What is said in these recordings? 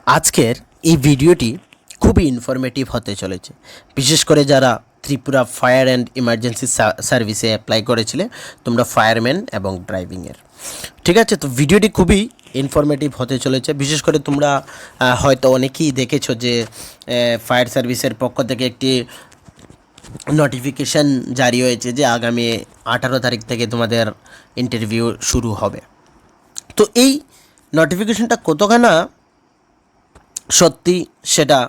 আজকের এই ভিডিওটি খুবই ইনফরমেটিভ হতে চলেছে, বিশেষ করে যারা ত্রিপুরা ফায়ার অ্যান্ড ইমার্জেন্সি সার্ভিসে অ্যাপ্লাই করেছিলে, তোমরা ফায়ারম্যান এবং ড্রাইভিংয়ের। ঠিক আছে, তো ভিডিওটি খুবই ইনফরমেটিভ হতে চলেছে। বিশেষ করে তোমরা হয়তো অনেকেই দেখেছো যে ফায়ার সার্ভিসের পক্ষ থেকে একটি নোটিফিকেশান জারি হয়েছে যে আগামী 18 তারিখ থেকে তোমাদের ইন্টারভিউ শুরু হবে। তো এই নোটিফিকেশানটা কতখানা সত্যি সেটা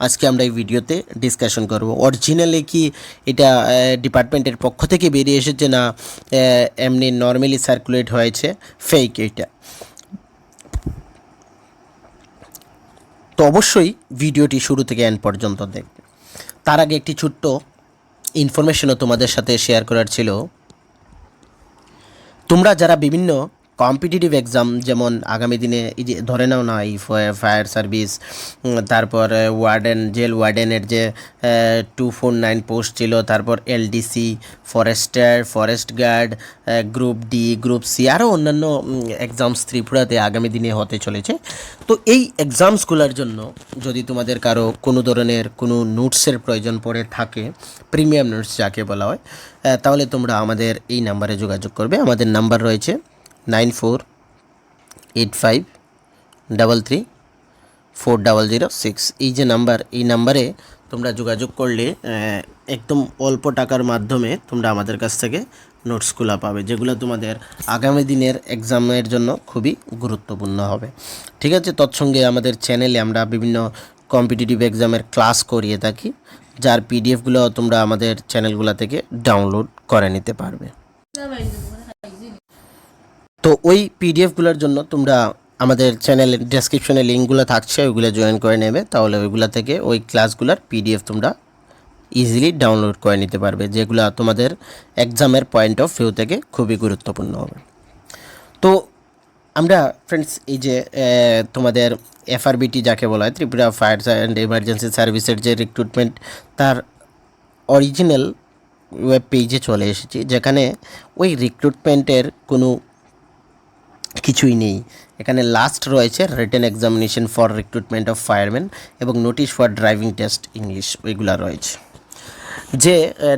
আজকে আমরা এই ভিডিওতে ডিসকাশন করব। অরিজিনালি কি এটা ডিপার্টমেন্টের পক্ষ থেকে বেরিয়ে এসেছে না এমনি নর্মালি সার্কুলেট হয়েছে ফেক এটা। তো অবশ্যই ভিডিওটি শুরু থেকে এন্ড পর্যন্ত দেখবে। তার আগে একটি ছোট্ট ইনফরমেশনও তোমাদের সাথে শেয়ার করার ছিল। তোমরা যারা বিভিন্ন কম্পিটিটিভ এক্সাম, যেমন আগামী দিনে এই যে ধরে নাও না এই ফায়ার সার্ভিস, তারপর ওয়ার্ডেন, জেল ওয়ার্ডেনের যে 249 পোস্ট ছিল, তারপর LDC, forester, forest guard, group D, group C, আরও অন্যান্য এক্সামস ত্রিপুরাতে আগামী দিনে হতে চলেছে। তো এই এক্সামসগুলোর জন্য যদি তোমাদের কারো কোনো ধরনের কোনো নোটসের প্রয়োজন পড়ে থাকে, প্রিমিয়াম নোটস যাকে বলা হয়, তাহলে তোমরা আমাদের এই নাম্বারে যোগাযোগ করবে। আমাদের নাম্বার রয়েছে 9485334006। এই যে নাম্বার, এই নাম্বারে তোমরা যোগাযোগ করলে একদম অল্প টাকার মাধ্যমে তোমরা আমাদের কাছ থেকে নোটসগুলো পাবে, যেগুলো তোমাদের আগামী দিনের এক্সামের জন্য খুবই গুরুত্বপূর্ণ হবে। ঠিক আছে, তৎসঙ্গে আমাদের চ্যানেলে আমরা বিভিন্ন কম্পিটিটিভ এক্সামের ক্লাস করিয়ে থাকি, যার পিডিএফগুলো তোমরা আমাদের চ্যানেলগুলো থেকে ডাউনলোড করে নিতে পারবে। তো ওই পিডিএফগুলোর জন্য তোমরা আমাদের চ্যানেলের ডেসক্রিপশনে লিঙ্কগুলো থাকছে, ওইগুলো জয়েন করে নেবে। তাহলে ওইগুলো থেকে ওই ক্লাসগুলোর পিডিএফ তোমরা ইজিলি ডাউনলোড করে নিতে পারবে, যেগুলো তোমাদের এক্সামের পয়েন্ট অফ ভিউ থেকে খুবই গুরুত্বপূর্ণ হবে। তো আমরা ফ্রেন্ডস এই যে তোমাদের এফআরবিটি যাকে বলা হয়, ত্রিপুরা ফায়ার অ্যান্ড এমার্জেন্সি সার্ভিসের যে রিক্রুটমেন্ট, তার অরিজিনাল ওয়েব পেজে চলে এসেছি, যেখানে ওই রিক্রুটমেন্টের কোনো কিছুই নেই। এখানে লাস্ট রয়েছে written examination for recruitment of fireman এবং notice for driving test English, ওইগুলো রয়েছে। যে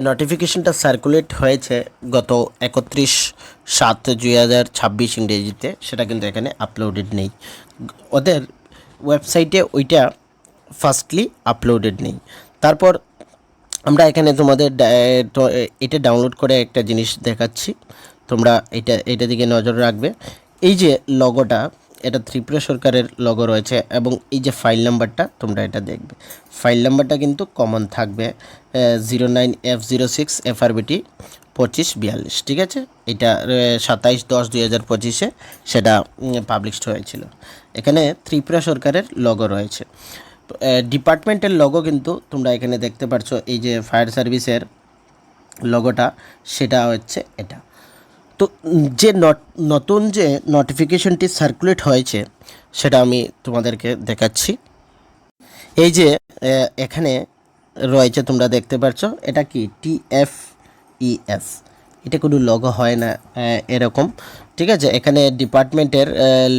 নোটিফিকেশনটা সার্কুলেট হয়েছে গত 31/7/2026 ইংরেজিতে, সেটা কিন্তু এখানে আপলোডেড নেই। ওদের ওয়েবসাইটে ওইটা ফার্স্টলি আপলোডেড নেই। তারপর আমরা এখানে তোমাদের এটা ডাউনলোড করে একটা জিনিস দেখাচ্ছি, তোমরা এটা দিকে নজর রাখবে। এই যে লগোটা, এটা ত্রিপুরা সরকারের লগো রয়েছে, এবং এই যে ফাইল নাম্বারটা তোমরা এটা দেখবে। ফাইল নাম্বারটা কিন্তু কমন থাকবে 09F06 FRBT 2542। ঠিক আছে, এটা 27/10/2025 সেটা পাবলিশড হয়েছিল। এখানে ত্রিপুরা সরকারের লগো রয়েছে। ডিপার্টমেন্টের লগো কিন্তু তোমরা এখানে দেখতে পাচ্ছ, এই যে ফায়ার সার্ভিসের লগোটা, সেটা হচ্ছে এটা। তো যে নতুন যে নোটিফিকেশনটি সার্কুলেট হয়েছে সেটা আমি তোমাদেরকে দেখাচ্ছি। এই যে এখানে রয়েছে, তোমরা দেখতে পাচ্ছ, এটা কি TFES, এটা কোনো লগো হয় না এরকম। ঠিক আছে, এখানে ডিপার্টমেন্টের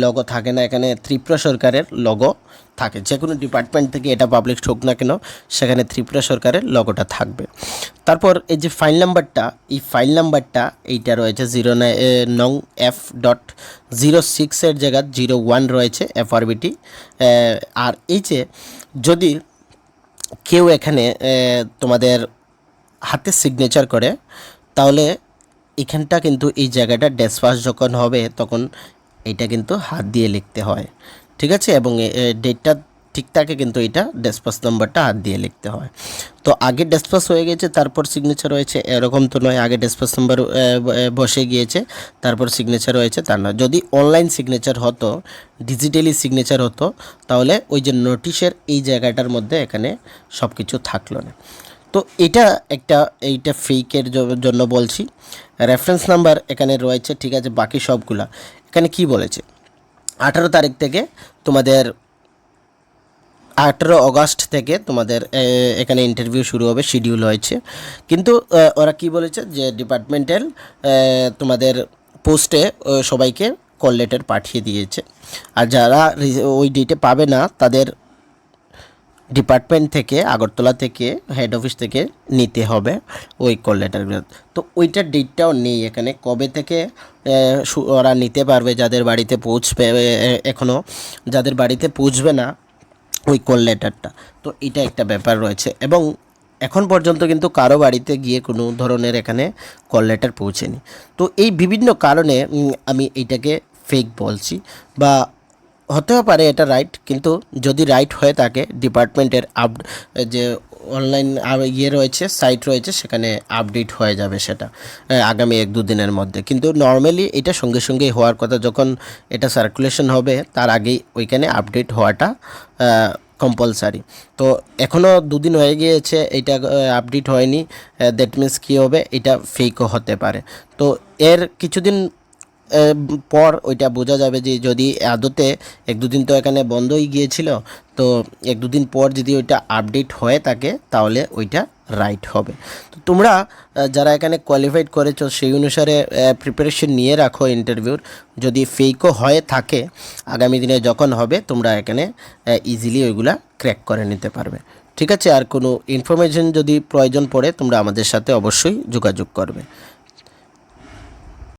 লগো থাকে না, এখানে ত্রিপুরা সরকারের লগো থাকে। যে কোনো ডিপার্টমেন্ট থেকে এটা পাবলিশ হোক না কেন, সেখানে ত্রিপুরা সরকারের লগোটা থাকবে। তারপর এই যে ফাইল নাম্বারটা, এই ফাইল নাম্বারটা এইটা রয়েছে 09F.06 এর জায়গায় 01 রয়েছে FRBT। আর এই যে যদি কেউ এখানে তোমাদের হাতে সিগনেচার করে, তাহলে এখানটা কিন্তু এই জায়গাটা ডেসপাস যখন হবে তখন এটা কিন্তু হাত দিয়ে লিখতে হয়। ঠিক আছে, এবং ডেটটা ঠিক থাকে, কিন্তু এটা ডেসপাস নাম্বারটা হাত দিয়ে লিখতে হয়। তো আগে ডেসপাস হয়ে গেছে তারপর সিগনেচার হয়েছে এরকম তো নয়, আগে ডেসপাস নাম্বার বসে গিয়েছে তারপর সিগনেচার হয়েছে, তা না। যদি অনলাইন সিগনেচার হতো, ডিজিটালি সিগনেচার হতো, তাহলে ওই যে নোটিশের এই জায়গাটার মধ্যে এখানে সব কিছু থাকলো না। তো এইটা ফেকের জন্য বলছি। রেফারেন্স নাম্বার এখানে রয়েছে, ঠিক আছে। বাকি সবগুলা এখানে কি বলেছে, 18 তারিখ থেকে তোমাদের 18 অগস্ট থেকে তোমাদের এখানে ইন্টারভিউ শুরু হবে, শিডিউল হয়েছে। কিন্তু ওরা কি বলেছে যে ডিপার্টমেন্টাল তোমাদের পোস্টে সবাইকে কল লেটার পাঠিয়ে দিয়েছে। আর যারা ওই ডেটে পাবে না তাদের ডিপার্টমেন্ট থেকে, আগরতলা থেকে, হেড অফিস থেকে নিতে হবে ওই কল লেটারগুলো। তো ওইটার ডেটটাও নেই এখানে, কবে থেকে ওরা নিতে পারবে, যাদের বাড়িতে পৌঁছবে এখনও যাদের বাড়িতে পৌঁছবে না ওই কল লেটারটা। তো এটা একটা ব্যাপার রয়েছে, এবং এখন পর্যন্ত কিন্তু কারো বাড়িতে গিয়ে কোনো ধরনের এখানে কল লেটার পৌঁছেনি। তো এই বিভিন্ন কারণে আমি এইটাকে ফেক বলছি, বা হতেও পারে এটা রাইট, কিন্তু যদি রাইট হয়ে থাকে ডিপার্টমেন্টের যে অনলাইন রয়েছে, সাইট রয়েছে, সেখানে আপডেট হয়ে যাবে সেটা আগামী 1-2 দিনের মধ্যে। কিন্তু নর্মালি এটা সঙ্গে সঙ্গেই হওয়ার কথা, যখন এটা সার্কুলেশন হবে তার আগেই ওইখানে আপডেট হওয়াটা কম্পালসারি। তো এখনও 2 দিন হয়ে গিয়েছে, এটা আপডেট হয়নি, দ্যাট মিন্স কী হবে, এটা ফেকও হতে পারে। তো এর কিছুদিন পর ওইটা বোঝা যাবে যে যদি আদতে 1-2 দিন তো এখানে বন্ধই গিয়েছিল, তো 1-2 দিন পর যদি ওইটা আপডেট হয়ে থাকে তাহলে ওইটা রাইট হবে। তো তোমরা যারা এখানে কোয়ালিফাইড করেছো সেই অনুসারে প্রিপারেশন নিয়ে রাখো ইন্টারভিউর। যদি ফেকও হয়ে থাকে আগামী দিনে যখন হবে তোমরা এখানে ইজিলি ওইগুলা ক্র্যাক করে নিতে পারবে। ঠিক আছে, আর কোনো ইনফরমেশন যদি প্রয়োজন পড়ে তোমরা আমাদের সাথে অবশ্যই যোগাযোগ করবে।